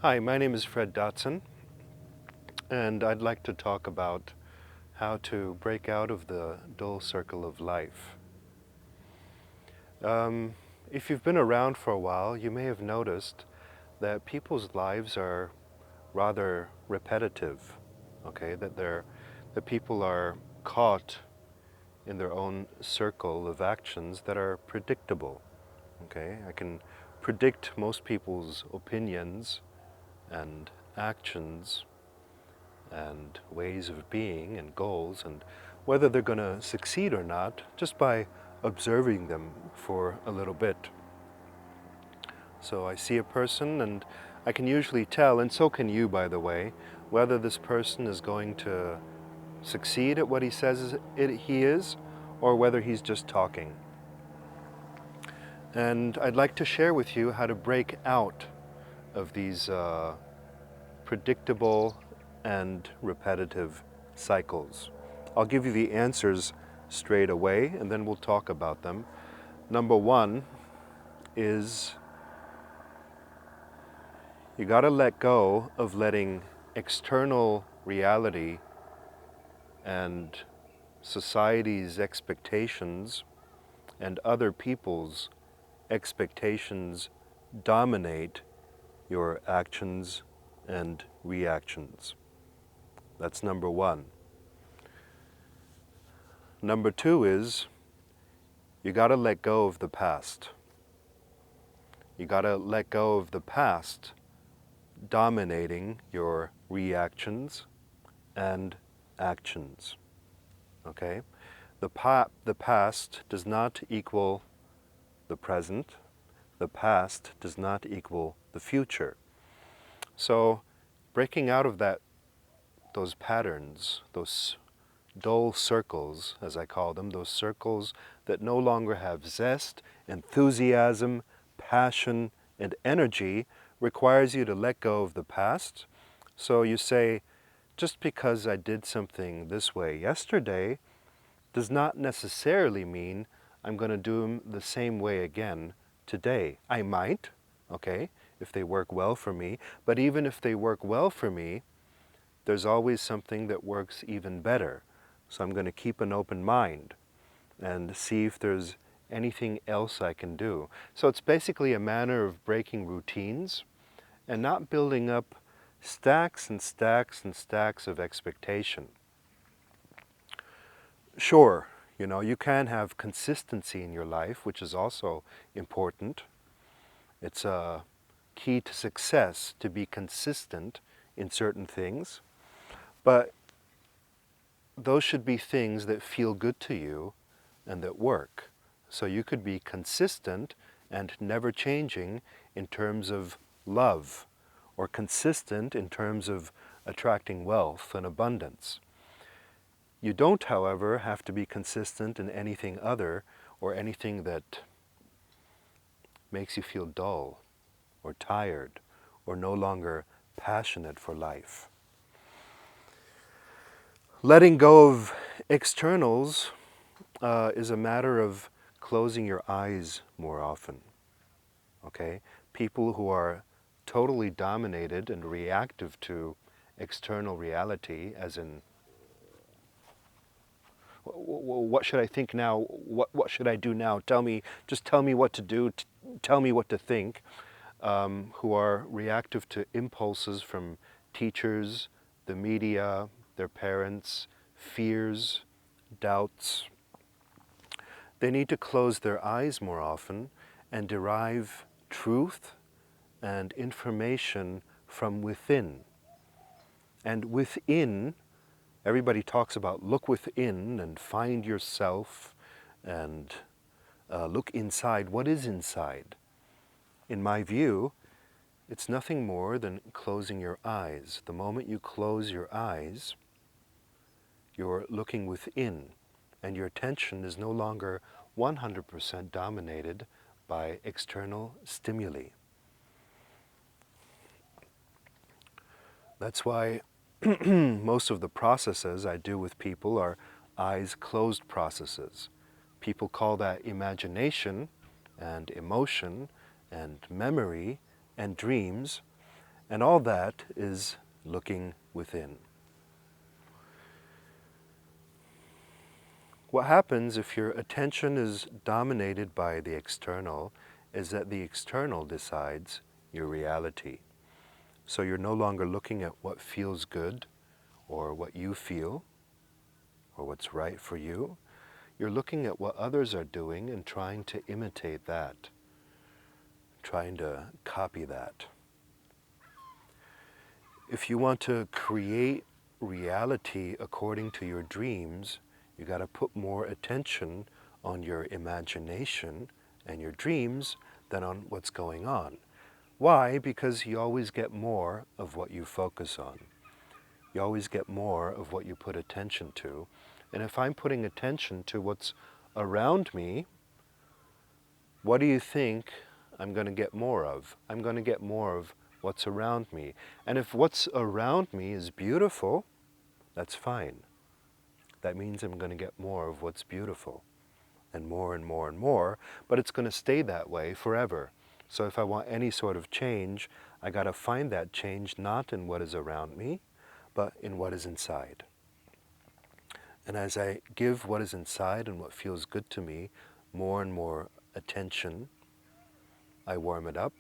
Hi, my name is Fred Dodson, and I'd like to talk about how to break out of the dull circle of life. Um, if you've been around for a while, you may have noticed that people's lives are rather repetitive, okay? That people are caught in their own circle of actions that are predictable, okay? I can predict most people's opinions and actions and ways of being and goals and whether they're going to succeed or not just by observing them for a little bit. So I see a person and I can usually tell, and so can you by the way, whether this person is going to succeed at what he says he is or whether he's just talking. And I'd like to share with you how to break out of these predictable and repetitive cycles. I'll give you the answers straight away and then we'll talk about them. Number one is you got to let go of letting external reality and society's expectations and other people's expectations dominate your actions and reactions. That's number one. Number two is you got to let go of the past. You got to let go of the past dominating your reactions and actions. Okay? The past does not equal the present. The past does not equal the future. So breaking out of those patterns, those dull circles, as I call them, those circles that no longer have zest, enthusiasm, passion, and energy, requires you to let go of the past. So you say, just because I did something this way yesterday does not necessarily mean I'm going to do them the same way again today. I might, okay, if they work well for me, but even if they work well for me, there's always something that works even better. So I'm going to keep an open mind and see if there's anything else I can do. So it's basically a manner of breaking routines and not building up stacks and stacks and stacks of expectation. Sure, you can have consistency in your life, which is also important. It's a key to success to be consistent in certain things, but those should be things that feel good to you and that work. So you could be consistent and never changing in terms of love, or consistent in terms of attracting wealth and abundance. You don't, however, have to be consistent in anything other or anything that makes you feel dull or tired or no longer passionate for life. Letting go of externals is a matter of closing your eyes more often. Okay? People who are totally dominated and reactive to external reality, as in, what should I think now? What should I do now? Just tell me what to do, tell me what to think, who are reactive to impulses from teachers, the media, their parents, fears, doubts. They need to close their eyes more often and derive truth and information from within. And within, everybody talks about look within and find yourself and look inside. What is inside? In my view, it's nothing more than closing your eyes. The moment you close your eyes, you're looking within, and your attention is no longer 100% dominated by external stimuli. That's why most of the processes I do with people are eyes closed processes. People call that imagination and emotion and memory and dreams, And all that is looking within. What happens if your attention is dominated by the external is that the external decides your reality. So you're no longer looking at what feels good or what you feel or what's right for you. You're looking at what others are doing and trying to imitate that, trying to copy that. If you want to create reality according to your dreams, you got to put more attention on your imagination and your dreams than on what's going on. Why? Because you always get more of what you focus on. You always get more of what you put attention to. And if I'm putting attention to what's around me, what do you think I'm going to get more of? I'm going to get more of what's around me. And if what's around me is beautiful, that's fine. That means I'm going to get more of what's beautiful, and more and more and more, but it's going to stay that way forever. So if I want any sort of change, I got to find that change not in what is around me, but in what is inside. And as I give what is inside and what feels good to me more and more attention, I warm it up,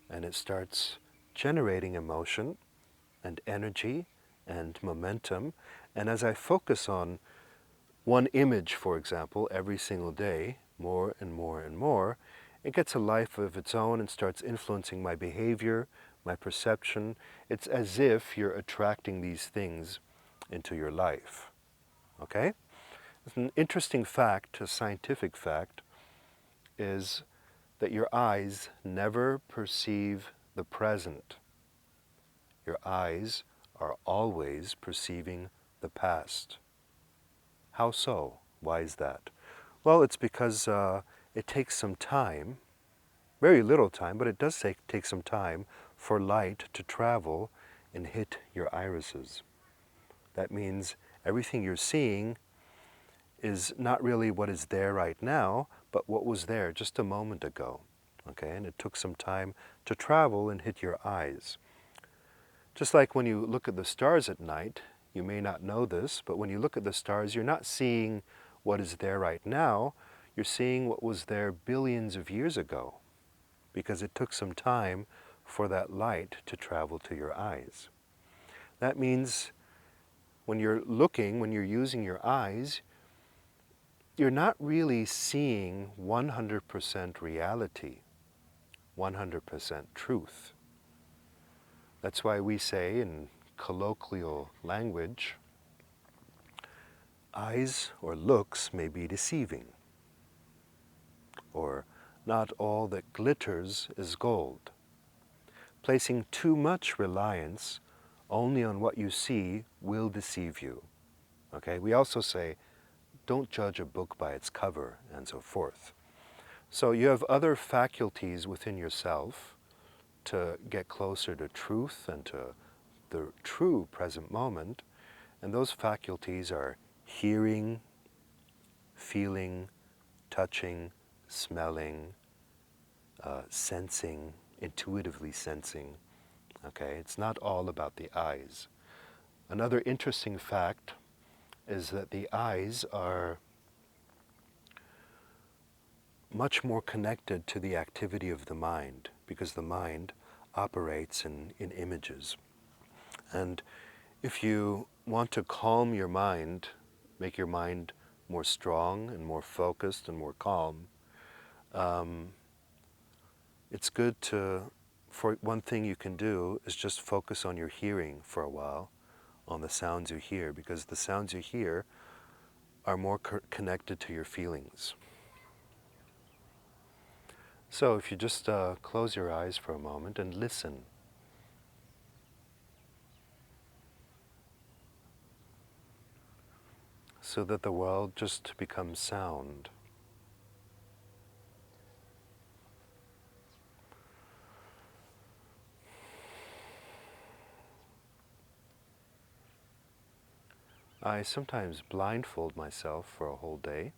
and it starts generating emotion and energy and momentum. And as I focus on one image, for example, every single day, more and more and more, it gets a life of its own and starts influencing my behavior, my perception. It's as if you're attracting these things into your life. Okay? It's an interesting fact, a scientific fact, is that your eyes never perceive the present. Your eyes are always perceiving the past. How so? Why is that? Well, it's because it takes some time, very little time, but it does take some time for light to travel and hit your irises. That means everything you're seeing is not really what is there right now, but what was there just a moment ago. Okay, and it took some time to travel and hit your eyes. Just like when you look at the stars at night, you may not know this, but when you look at the stars, you're not seeing what is there right now, you're seeing what was there billions of years ago, because it took some time for that light to travel to your eyes. That means when you're looking, when you're using your eyes, you're not really seeing 100% reality, 100% truth. That's why we say in colloquial language, eyes or looks may be deceiving, or not all that glitters is gold. Placing too much reliance only on what you see will deceive you. Okay? We also say, don't judge a book by its cover, and so forth. So you have other faculties within yourself to get closer to truth and to the true present moment, and those faculties are hearing, feeling, touching, smelling, sensing, intuitively sensing. Okay, it's not all about the eyes. Another interesting fact is that the eyes are much more connected to the activity of the mind, because the mind operates in images. And if you want to calm your mind, make your mind more strong and more focused and more calm, it's good for one thing you can do is just focus on your hearing for a while, on the sounds you hear, because the sounds you hear are more connected to your feelings. So if you just close your eyes for a moment and listen. So that the world just becomes sound. I sometimes blindfold myself for a whole day,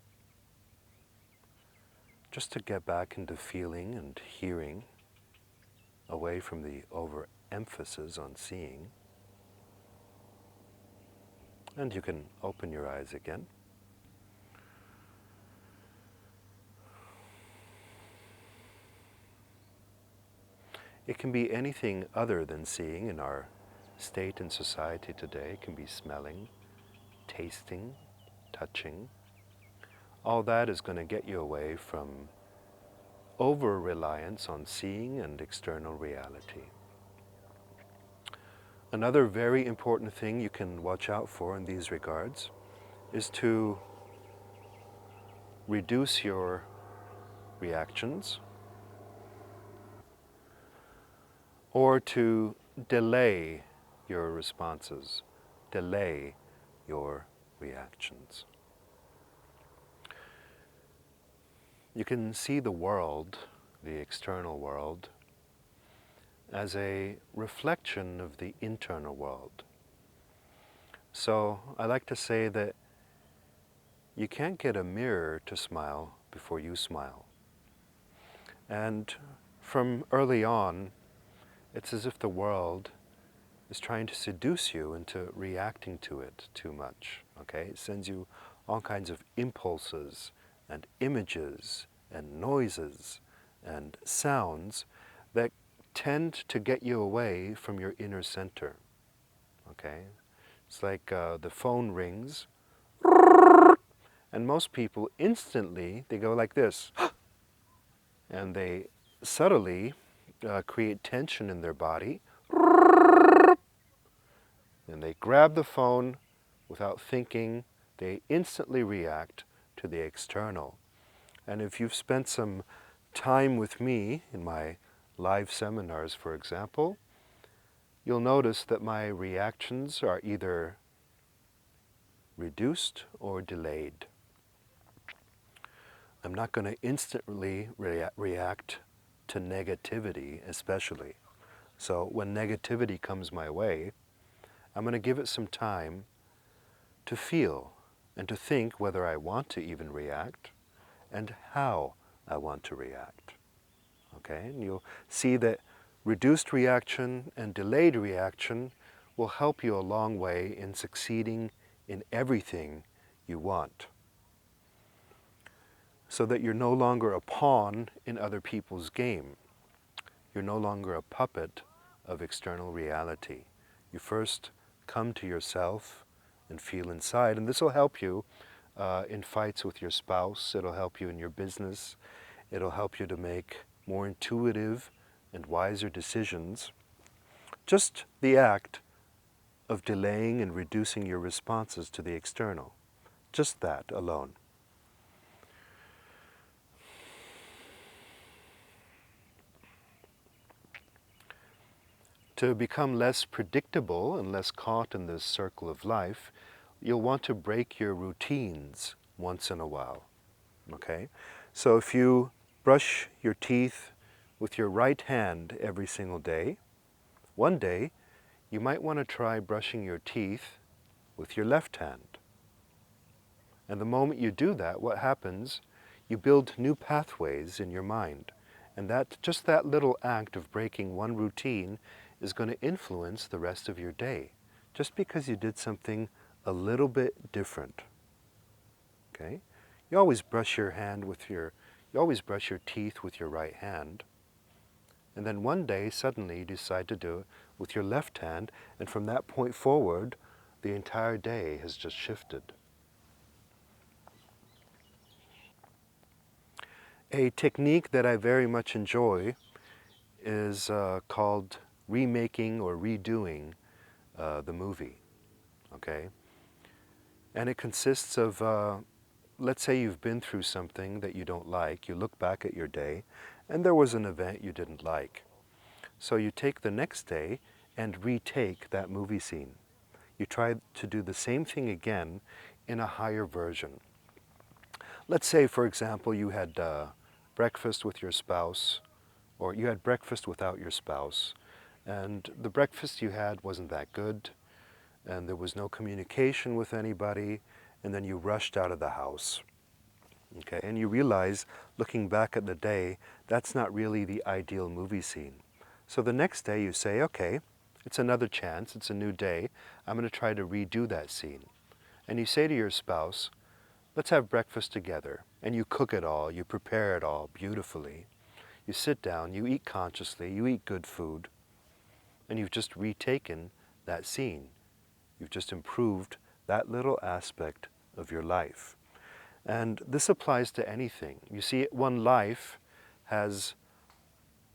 just to get back into feeling and hearing, away from the emphasis on seeing. And you can open your eyes again. It can be anything other than seeing in our state in society today. It can be smelling, tasting, touching. All that is going to get you away from over-reliance on seeing and external reality. Another very important thing you can watch out for in these regards is to reduce your reactions or to delay your responses, delay your reactions. You can see the world, the external world, as a reflection of the internal world. So I like to say that you can't get a mirror to smile before you smile. And from early on, it's as if the world is trying to seduce you into reacting to it too much, okay? It sends you all kinds of impulses and images and noises and sounds that tend to get you away from your inner center, okay? It's like the phone rings, and most people instantly, they go like this, and they subtly create tension in their body, and they grab the phone without thinking. They instantly react to the external. And if you've spent some time with me in my live seminars, for example, you'll notice that my reactions are either reduced or delayed. I'm not going to instantly react to negativity, especially. So when negativity comes my way, I'm going to give it some time to feel and to think whether I want to even react and how I want to react. Okay? And you'll see that reduced reaction and delayed reaction will help you a long way in succeeding in everything you want, so that you're no longer a pawn in other people's game. You're no longer a puppet of external reality. You first come to yourself and feel inside, and this will help you in fights with your spouse. It'll help you in your business. It'll help you to make more intuitive and wiser decisions. Just the act of delaying and reducing your responses to the external. Just that alone. To become less predictable and less caught in this circle of life, you'll want to break your routines once in a while. Okay? So if you brush your teeth with your right hand every single day, one day you might want to try brushing your teeth with your left hand. And the moment you do that, what happens? You build new pathways in your mind. And just that little act of breaking one routine is going to influence the rest of your day, just because you did something a little bit different. Okay? You always brush your teeth with your right hand, and then one day suddenly you decide to do it with your left hand, and from that point forward, the entire day has just shifted. A technique that I very much enjoy is called remaking or redoing the movie, okay? And it consists of, let's say you've been through something that you don't like, you look back at your day, and there was an event you didn't like. So you take the next day and retake that movie scene. You try to do the same thing again in a higher version. Let's say, for example, you had breakfast with your spouse, or you had breakfast without your spouse, and the breakfast you had wasn't that good, and there was no communication with anybody, and then you rushed out of the house. Okay, and you realize, looking back at the day, that's not really the ideal movie scene. So the next day you say, okay, it's another chance, it's a new day, I'm going to try to redo that scene. And you say to your spouse, let's have breakfast together. And you cook it all, you prepare it all beautifully. You sit down, you eat consciously, you eat good food, and you've just retaken that scene. You've just improved that little aspect of your life. And this applies to anything. You see, one life has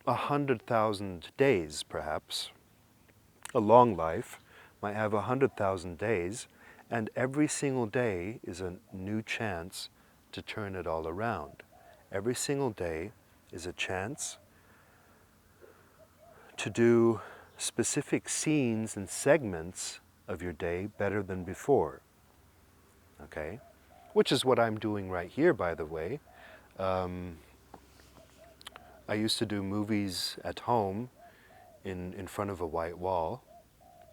100,000 days, perhaps. A long life might have 100,000 days, and every single day is a new chance to turn it all around. Every single day is a chance to do specific scenes and segments of your day better than before. Okay? Which is what I'm doing right here, by the way. I used to do movies at home in front of a white wall,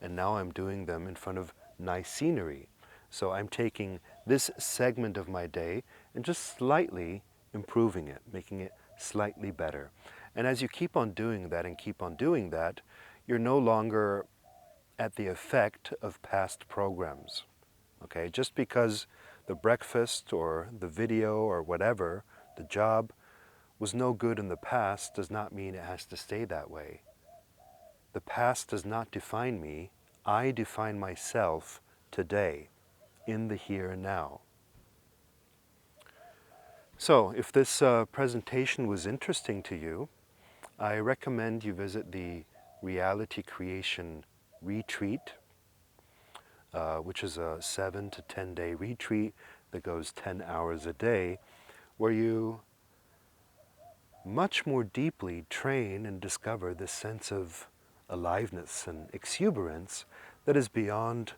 and now I'm doing them in front of nice scenery. So I'm taking this segment of my day and just slightly improving it, making it slightly better. And as you keep on doing that and keep on doing that, you're no longer at the effect of past programs. Okay, just because the breakfast or the video or whatever, the job, was no good in the past does not mean it has to stay that way. The past does not define me. I define myself today, in the here and now. So, if this presentation was interesting to you, I recommend you visit the Reality Creation Retreat, which is a 7 to 10 day retreat that goes 10 hours a day, where you much more deeply train and discover this sense of aliveness and exuberance that is beyond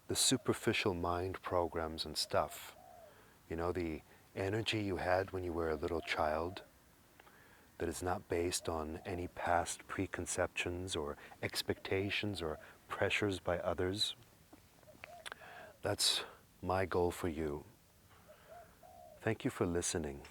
the superficial mind programs and stuff. You know, the energy you had when you were a little child that is not based on any past preconceptions or expectations or pressures by others. That's my goal for you. Thank you for listening.